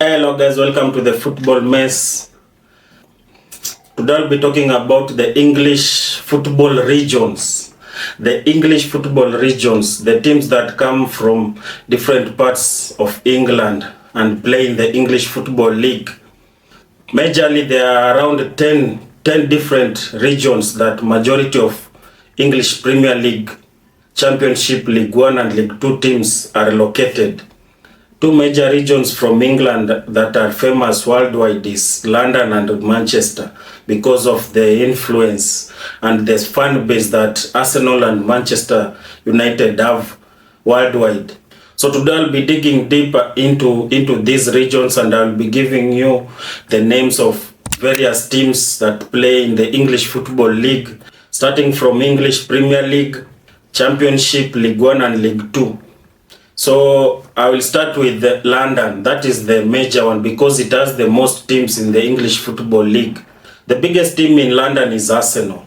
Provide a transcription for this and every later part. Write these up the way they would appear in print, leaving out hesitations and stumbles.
Hello guys, welcome to the Football Mess. Today I'll be talking about the English football regions. The English football regions, the teams that come from different parts of England and play in the English Football League. Majorly there are around 10 different regions that majority of English Premier League, Championship, League 1 and League 2 teams are located. Two major regions from England that are famous worldwide is London and Manchester because of the influence and the fan base that Arsenal and Manchester United have worldwide. So today I'll be digging deeper into these regions and I'll be giving you the names of various teams that play in the English Football League, starting from English Premier League, Championship, League 1 and League 2. So I will start with London. That is the major one because it has the most teams in the English Football League. The biggest team in London is Arsenal,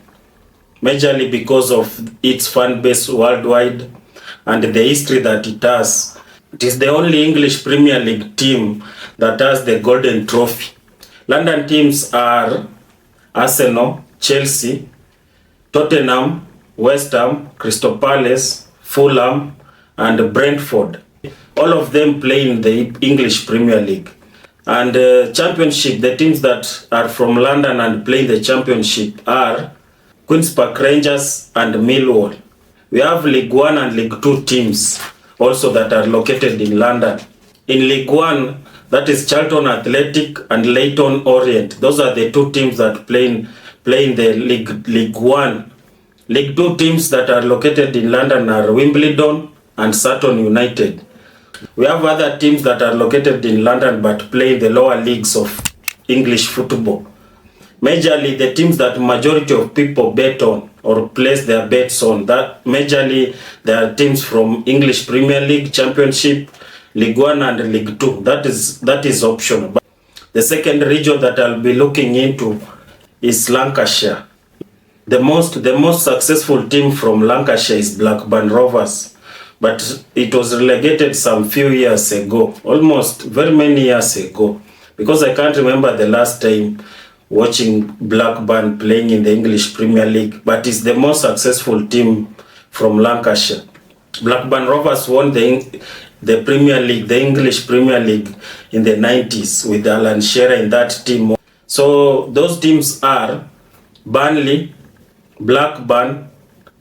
majorly because of its fan base worldwide and the history that it has. It is the only English Premier League team that has the Golden Trophy. London teams are Arsenal, Chelsea, Tottenham, West Ham, Crystal Palace, Fulham, and Brentford. All of them play in the English Premier League. And Championship, the teams that are from London and play the Championship are Queen's Park Rangers and Millwall. We have League 1 and League 2 teams also that are located in London. In League 1, that is Charlton Athletic and Leyton Orient. Those are the two teams that play in the League 1. League 2 teams that are located in London are Wimbledon and Sutton United. We have other teams that are located in London but play in the lower leagues of English football. Majorly the teams that majority of people bet on or place their bets on, that majorly there are teams from English Premier League, Championship, League 1 and League 2. That is optional. But the second region that I'll be looking into is Lancashire. The most successful team from Lancashire is Blackburn Rovers. But it was relegated some few years ago, almost very many years ago, because I can't remember the last time watching Blackburn playing in the English Premier League, but it's the most successful team from Lancashire. Blackburn Rovers won the Premier League, the English Premier League in the 90s with Alan Shearer in that team. So those teams are Burnley, Blackburn,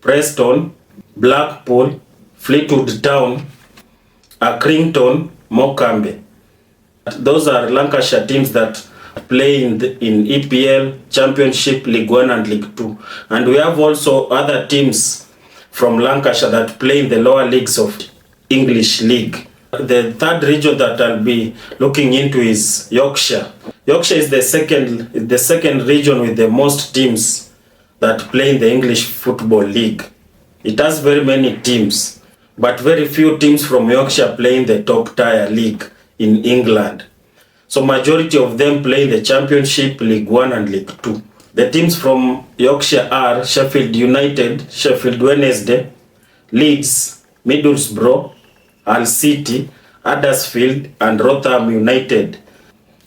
Preston, Blackpool, Fleetwood Town, Accrington, Morecambe. Those are Lancashire teams that play in EPL, Championship, League 1 and League 2. And we have also other teams from Lancashire that play in the lower leagues of English League. The third region that I'll be looking into is Yorkshire. Yorkshire is the second region with the most teams that play in the English Football League. It has very many teams, but very few teams from Yorkshire play in the top tier league in England. So majority of them play in the Championship, League 1 and League 2. The teams from Yorkshire are Sheffield United, Sheffield Wednesday, Leeds, Middlesbrough, Hull City, Huddersfield and Rotherham United.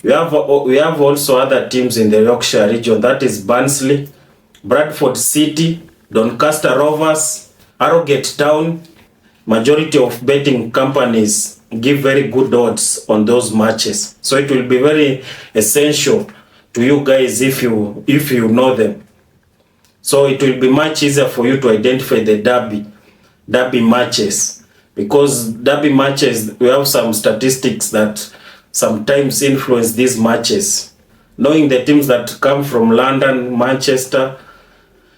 We have also other teams in the Yorkshire region, that is Barnsley, Bradford City, Doncaster Rovers, Harrogate Town. Majority of betting companies give very good odds on those matches. So it will be very essential to you guys if you know them. So it will be much easier for you to identify the derby matches. Because derby matches, we have some statistics that sometimes influence these matches. Knowing the teams that come from London, Manchester,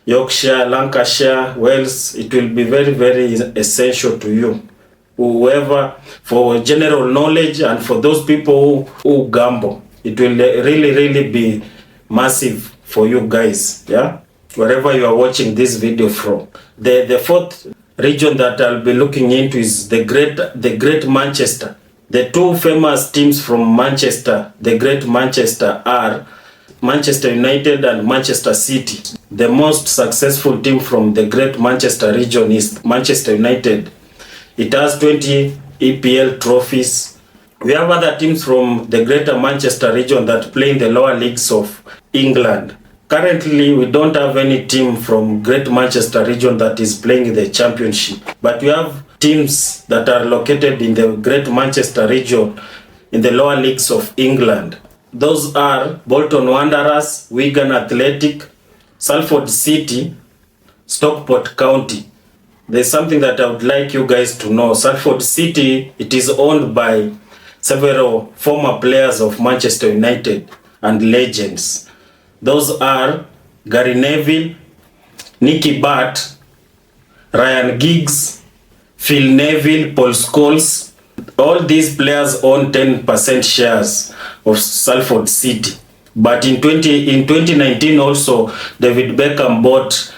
Yorkshire, Lancashire, Wales, it will be very, very essential to you. Whoever, for general knowledge and for those people who gamble, it will really, really be massive for you guys, yeah? Wherever you are watching this video from. The fourth region that I'll be looking into is the Great Manchester. The two famous teams from Manchester, the Great Manchester, are Manchester United and Manchester City. The most successful team from the Great Manchester region is Manchester United. It has 20 EPL trophies, We have other teams from the Greater Manchester region that play in the lower leagues of England. Currently, we don't have any team from Greater Manchester region that is playing in the Championship. But we have teams that are located in the Greater Manchester region in the lower leagues of England. Those are Bolton Wanderers, Wigan Athletic, Salford City, Stockport County. There's something that I would like you guys to know. Salford City, it is owned by several former players of Manchester United and legends. Those are Gary Neville, Nicky Butt, Ryan Giggs, Phil Neville, Paul Scholes. All these players own 10% shares of Salford City. But in 2019 also, David Beckham bought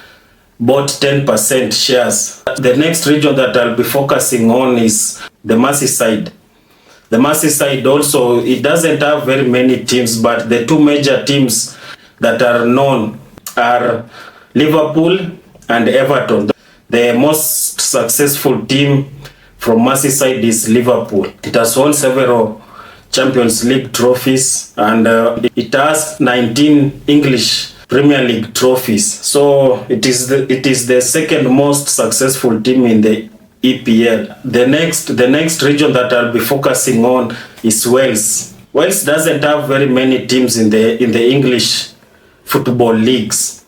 10% shares. The next region that I'll be focusing on is the Merseyside. The Merseyside also, it doesn't have very many teams, but the two major teams that are known are Liverpool and Everton. The most successful team from Merseyside is Liverpool. It has won several Champions League trophies, and it has 19 English Premier League trophies. So it is the second most successful team in the EPL. The next region that I'll be focusing on is Wales. Wales doesn't have very many teams in the English football leagues.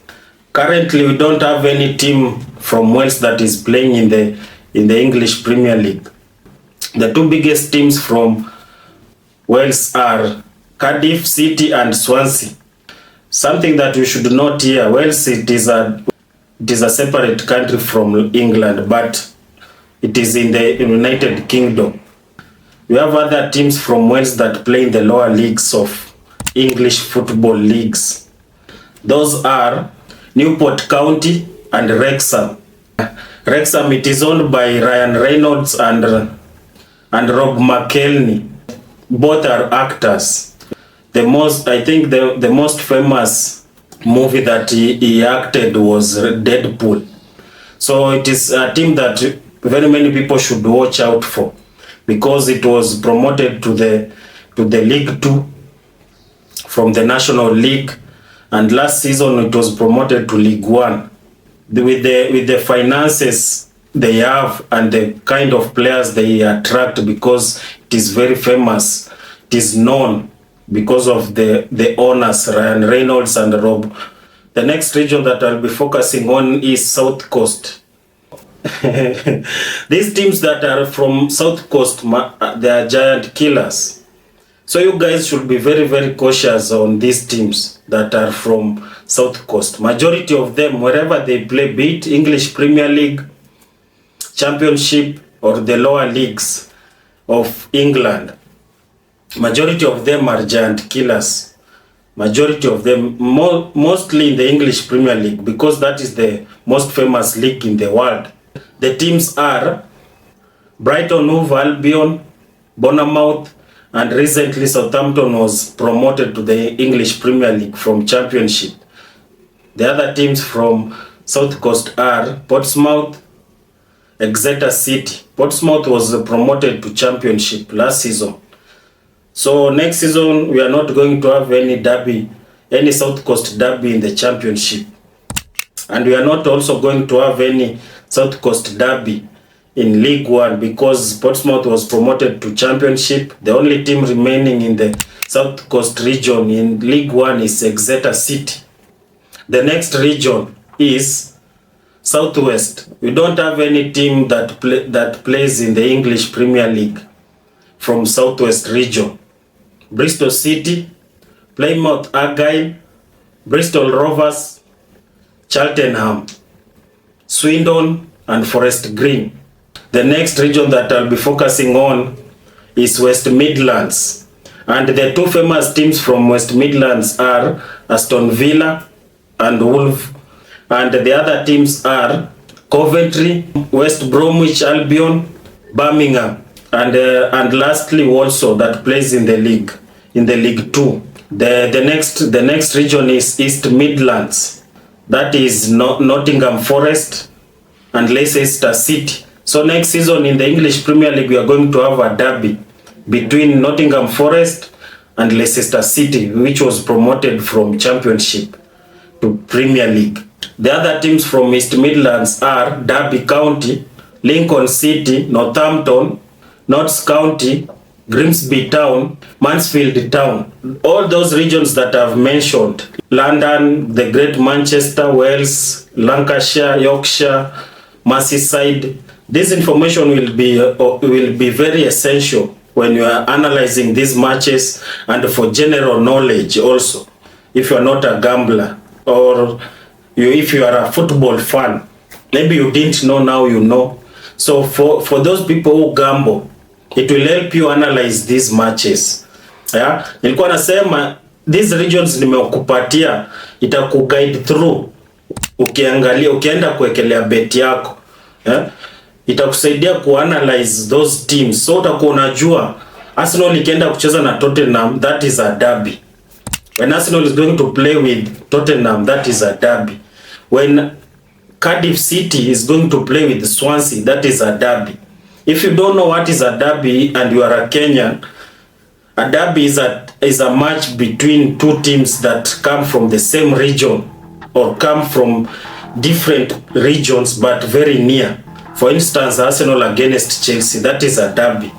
Currently, we don't have any team from Wales that is playing in the English Premier League. The two biggest teams from Wales are Cardiff City and Swansea. Something that we should note here, Wales it is a separate country from England, but it is in the United Kingdom. We have other teams from Wales that play in the lower leagues of English football leagues. Those are Newport County and Wrexham. Wrexham, it is owned by Ryan Reynolds and Rob McElhenney. Both are actors. The most famous movie that he acted was Deadpool. So it is a team that very many people should watch out for, because it was promoted to the League 2 from the National League, and last season it was promoted to League 1. With the finances they have and the kind of players they attract, because it is very famous, it is known because of the owners, Ryan Reynolds and Rob. The next region that I'll be focusing on is South Coast. These teams that are from South Coast, they are giant killers. So you guys should be very, very cautious on these teams that are from South Coast. Majority of them, wherever they play, be it English Premier League, Championship, or the lower leagues of England, majority of them are giant killers. Majority of them, mostly in the English Premier League, because that is the most famous league in the world. The teams are Brighton Hove Albion, Bournemouth, and recently Southampton was promoted to the English Premier League from Championship. The other teams from South Coast are Portsmouth, Exeter City. Portsmouth was promoted to Championship last season. So next season we are not going to have any South Coast derby in the Championship. And we are not also going to have any South Coast derby in League 1, because Portsmouth was promoted to Championship. The only team remaining in the South Coast region in League 1 is Exeter City. The next region is Southwest. We don't have any team that plays in the English Premier League from Southwest region. Bristol City, Plymouth Argyle, Bristol Rovers, Cheltenham, Swindon, and Forest Green. The next region that I'll be focusing on is West Midlands. And the two famous teams from West Midlands are Aston Villa and Wolves. And the other teams are Coventry, West Bromwich Albion, Birmingham, and lastly also that plays in the League 2. The next region is East Midlands. That is Nottingham Forest and Leicester City. So next season in the English Premier League we are going to have a derby between Nottingham Forest and Leicester City, which was promoted from Championship to Premier League. The other teams from East Midlands are Derby County, Lincoln City, Northampton, Notts County, Grimsby Town, Mansfield Town. All those regions that I've mentioned, London, the Great Manchester, Wales, Lancashire, Yorkshire, Merseyside. This information will be very essential when you are analyzing these matches and for general knowledge also. If you are not a gambler or if you are a football fan, maybe you didn't know, now you know. So for those people who gamble, it will help you analyze these matches. Yeah? Nilikuwa nasema these regions nimekupatia itakuguide through ukiangalia, ukienda kuwekelea bet yako. Yeah? Itakusaidia kuanalyze those teams. So utakuwa unajua Arsenal ikienda kucheza na Tottenham, that is a derby. When Arsenal is going to play with Tottenham, that is a derby. When Cardiff City is going to play with Swansea, that is a derby. If you don't know what is a derby and you are a Kenyan, a derby is a match between two teams that come from the same region or come from different regions but very near. For instance, Arsenal against Chelsea, that is a derby.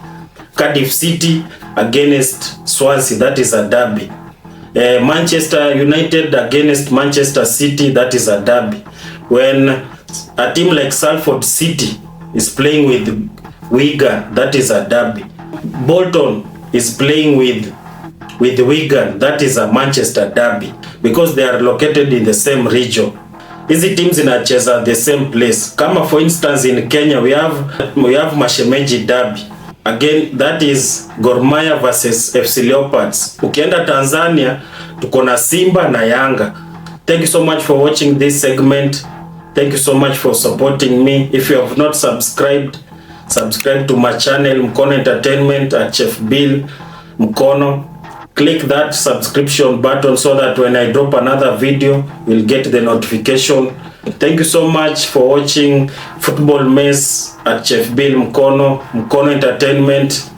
Cardiff City against Swansea, that is a derby. Manchester United against Manchester City, that is a derby. When a team like Salford City is playing with Wigan, that is a derby. Bolton is playing with Wigan, that is a Manchester derby, because they are located in the same region. Hizi teams zinacheza the same place. Kama for instance in Kenya we have Mashemeji derby. Again, that is Gor Mahia versus FC Leopards. Ukienda Tanzania tuko na Simba na Yanga. Thank you so much for watching this segment. Thank you so much for supporting me. If you have not subscribed, subscribe to my channel Mkono Entertainment at Chef Bill Mkono. Click that subscription button so that when I drop another video, you'll get the notification. Thank you so much for watching Football Mess at Chef Bill Mkono Entertainment.